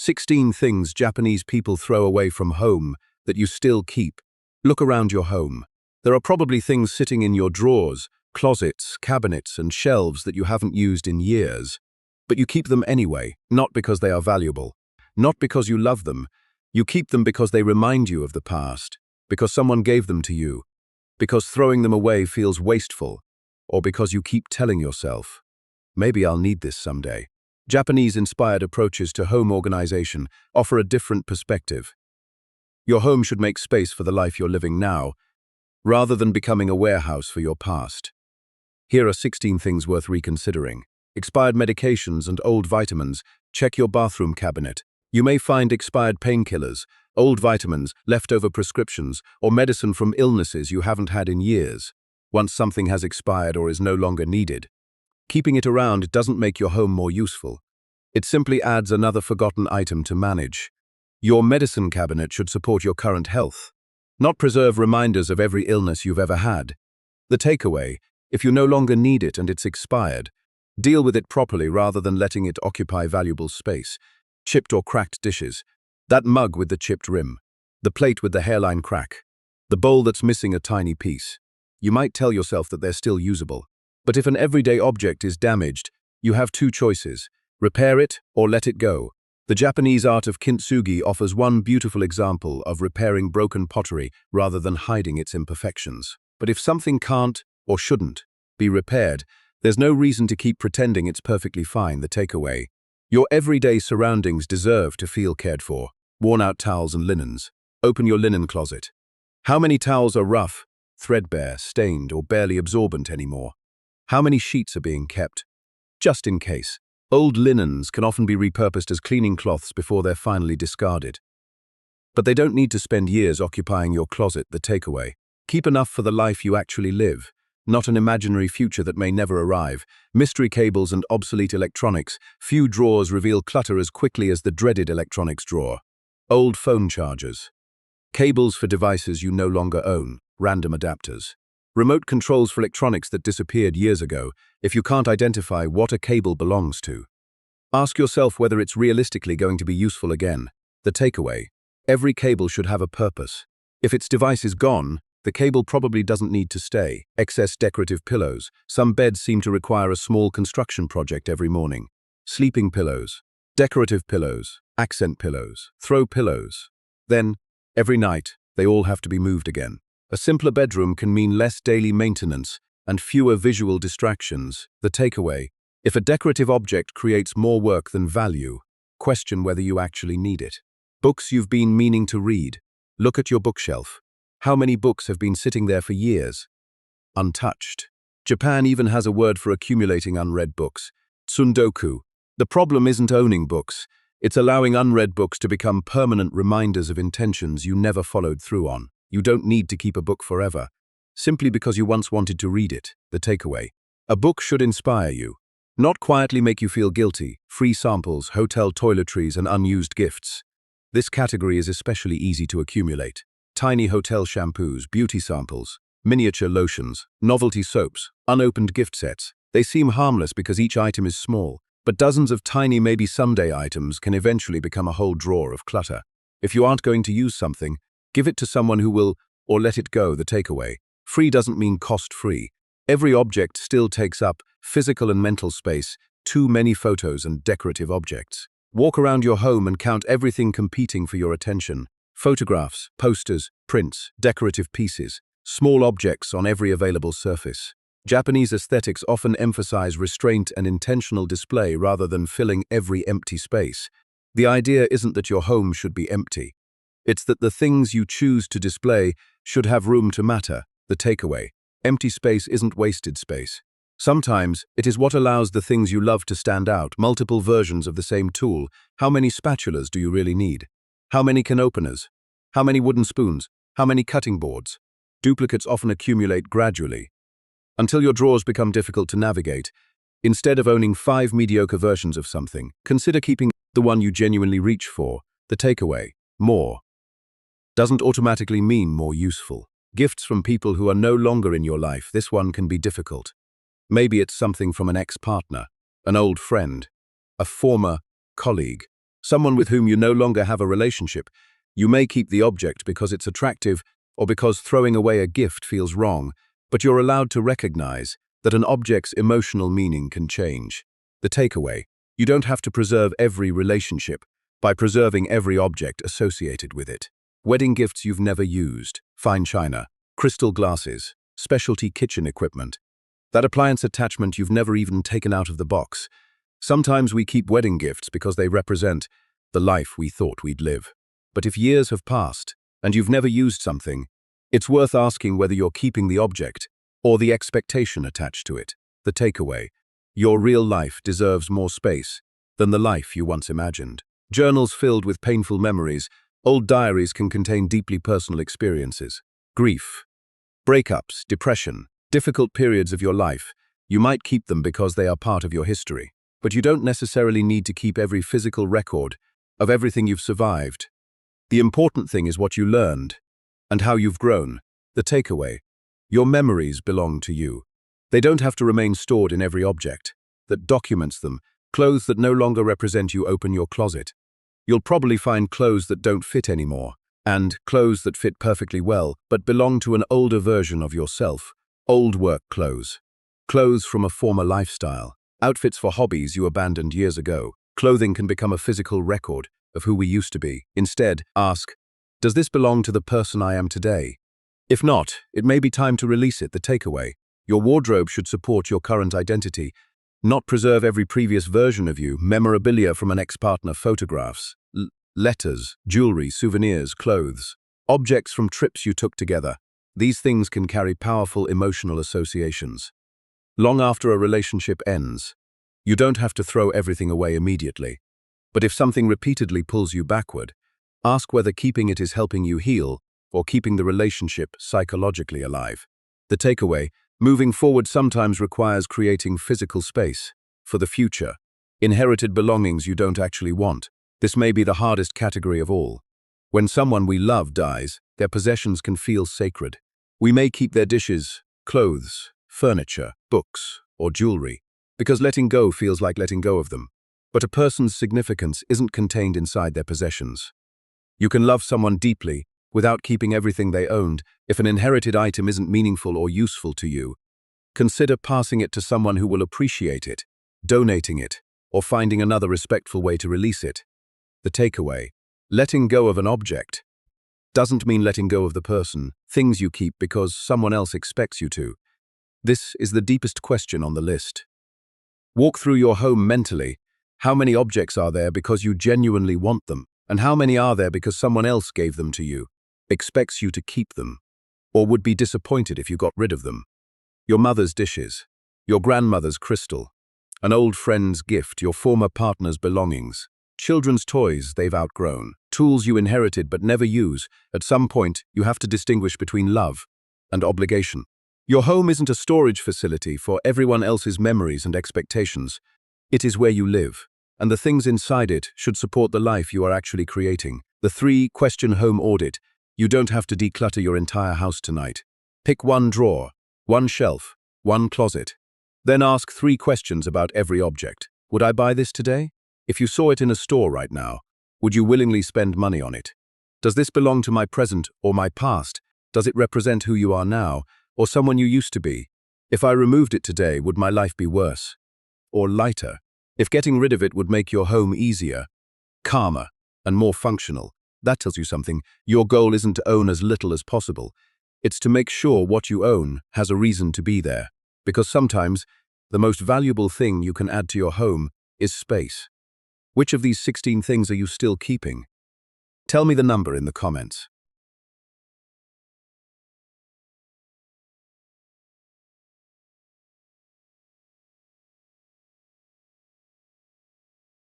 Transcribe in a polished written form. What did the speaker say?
16 things Japanese people throw away from home that you still keep. Look around your home. There are probably things sitting in your drawers, closets, cabinets, and shelves that you haven't used in years. But you keep them anyway, not because they are valuable, not because you love them. You keep them because they remind you of the past, because someone gave them to you, because throwing them away feels wasteful, or because you keep telling yourself, maybe I'll need this someday. Japanese-inspired approaches to home organization offer a different perspective. Your home should make space for the life you're living now, rather than becoming a warehouse for your past. Here are 16 things worth reconsidering. Expired medications and old vitamins. Check your bathroom cabinet. You may find expired painkillers, old vitamins, leftover prescriptions, or medicine from illnesses you haven't had in years. Once something has expired or is no longer needed, keeping it around doesn't make your home more useful. It simply adds another forgotten item to manage. Your medicine cabinet should support your current health, not preserve reminders of every illness you've ever had. The takeaway: if you no longer need it and it's expired, deal with it properly rather than letting it occupy valuable space. Chipped or cracked dishes. That mug with the chipped rim. The plate with the hairline crack. The bowl that's missing a tiny piece. You might tell yourself that they're still usable. But if an everyday object is damaged, you have two choices: repair it or let it go. The Japanese art of kintsugi offers one beautiful example of repairing broken pottery rather than hiding its imperfections. But if something can't, or shouldn't, be repaired, there's no reason to keep pretending it's perfectly fine. The takeaway: your everyday surroundings deserve to feel cared for. Worn-out towels and linens. Open your linen closet. How many towels are rough, threadbare, stained, or barely absorbent anymore? How many sheets are being kept? Just in case. Old linens can often be repurposed as cleaning cloths before they're finally discarded. But they don't need to spend years occupying your closet. The takeaway: keep enough for the life you actually live, not an imaginary future that may never arrive. Mystery cables and obsolete electronics. Few drawers reveal clutter as quickly as the dreaded electronics drawer. Old phone chargers. Cables for devices you no longer own. Random adapters. Remote controls for electronics that disappeared years ago. If you can't identify what a cable belongs to, ask yourself whether it's realistically going to be useful again. The takeaway: every cable should have a purpose. If its device is gone, the cable probably doesn't need to stay. Excess decorative pillows. Some beds seem to require a small construction project every morning. Sleeping pillows. Decorative pillows. Accent pillows. Throw pillows. Then, every night, they all have to be moved again. A simpler bedroom can mean less daily maintenance and fewer visual distractions. The takeaway: if a decorative object creates more work than value, question whether you actually need it. Books you've been meaning to read. Look at your bookshelf. How many books have been sitting there for years, untouched? Japan even has a word for accumulating unread books: tsundoku. The problem isn't owning books, it's allowing unread books to become permanent reminders of intentions you never followed through on. You don't need to keep a book forever, simply because you once wanted to read it. The takeaway: a book should inspire you, not quietly make you feel guilty. Free samples, hotel toiletries, and unused gifts. This category is especially easy to accumulate. Tiny hotel shampoos, beauty samples, miniature lotions, novelty soaps, unopened gift sets. They seem harmless because each item is small, but dozens of tiny maybe someday items can eventually become a whole drawer of clutter. If you aren't going to use something, give it to someone who will, or let it go. The takeaway: free doesn't mean cost-free. Every object still takes up physical and mental space. Too many photos and decorative objects. Walk around your home and count everything competing for your attention. Photographs, posters, prints, decorative pieces, small objects on every available surface. Japanese aesthetics often emphasize restraint and intentional display rather than filling every empty space. The idea isn't that your home should be empty. It's that the things you choose to display should have room to matter. The takeaway: empty space isn't wasted space. Sometimes it is what allows the things you love to stand out. Multiple versions of the same tool. How many spatulas do you really need? How many can openers? How many wooden spoons? How many cutting boards? Duplicates often accumulate gradually, until your drawers become difficult to navigate. Instead of owning 5 mediocre versions of something, consider keeping the one you genuinely reach for. The takeaway: more doesn't automatically mean more useful. Gifts from people who are no longer in your life. This one can be difficult. Maybe it's something from an ex-partner, an old friend, a former colleague, Someone with whom you no longer have a relationship. You may keep the object because it's attractive or because throwing away a gift feels wrong, but you're allowed to recognize that an object's emotional meaning can change. The takeaway: you don't have to preserve every relationship by preserving every object associated with it. Wedding gifts you've never used, fine china, crystal glasses, specialty kitchen equipment. That appliance attachment you've never even taken out of the box. Sometimes we keep wedding gifts because they represent the life we thought we'd live. But if years have passed and you've never used something, it's worth asking whether you're keeping the object or the expectation attached to it. The takeaway: your real life deserves more space than the life you once imagined. Journals filled with painful memories, old diaries can contain deeply personal experiences. Grief, breakups, depression, difficult periods of your life. You might keep them because they are part of your history. But you don't necessarily need to keep every physical record of everything you've survived. The important thing is what you learned and how you've grown. The takeaway: your memories belong to you. They don't have to remain stored in every object that documents them. Clothes that no longer represent you, open your closet. You'll probably find clothes that don't fit anymore, and clothes that fit perfectly well but belong to an older version of yourself. Old work clothes. Clothes from a former lifestyle. Outfits for hobbies you abandoned years ago. Clothing can become a physical record of who we used to be. Instead, ask, does this belong to the person I am today? If not, it may be time to release it. The takeaway: your wardrobe should support your current identity, not preserve every previous version of you. Memorabilia from an ex-partner, photographs, letters, jewelry, souvenirs, clothes, objects from trips you took together. These things can carry powerful emotional associations. Long after a relationship ends, you don't have to throw everything away immediately. But if something repeatedly pulls you backward, ask whether keeping it is helping you heal or keeping the relationship psychologically alive. The takeaway: moving forward sometimes requires creating physical space for the future. Inherited belongings you don't actually want. This may be the hardest category of all. When someone we love dies, their possessions can feel sacred. We may keep their dishes, clothes, furniture, books, or jewelry, because letting go feels like letting go of them. But a person's significance isn't contained inside their possessions. You can love someone deeply without keeping everything they owned. If an inherited item isn't meaningful or useful to you, consider passing it to someone who will appreciate it, donating it, or finding another respectful way to release it. The takeaway: letting go of an object doesn't mean letting go of the person, things you keep because someone else expects you to. This is the deepest question on the list. Walk through your home mentally. How many objects are there because you genuinely want them? And how many are there because someone else gave them to you, expects you to keep them, or would be disappointed if you got rid of them? Your mother's dishes, your grandmother's crystal, an old friend's gift, your former partner's belongings, children's toys they've outgrown, tools you inherited but never use. At some point, you have to distinguish between love and obligation. Your home isn't a storage facility for everyone else's memories and expectations. It is where you live, and the things inside it should support the life you are actually creating. The 3-question home audit. You don't have to declutter your entire house tonight. Pick one drawer, one shelf, one closet. Then ask 3 questions about every object. Would I buy this today? If you saw it in a store right now, would you willingly spend money on it? Does this belong to my present or my past? Does it represent who you are now or someone you used to be? If I removed it today, would my life be worse or lighter? If getting rid of it would make your home easier, calmer, and more functional, that tells you something. Your goal isn't to own as little as possible. It's to make sure what you own has a reason to be there. Because sometimes, the most valuable thing you can add to your home is space. Which of these 16 things are you still keeping? Tell me the number in the comments.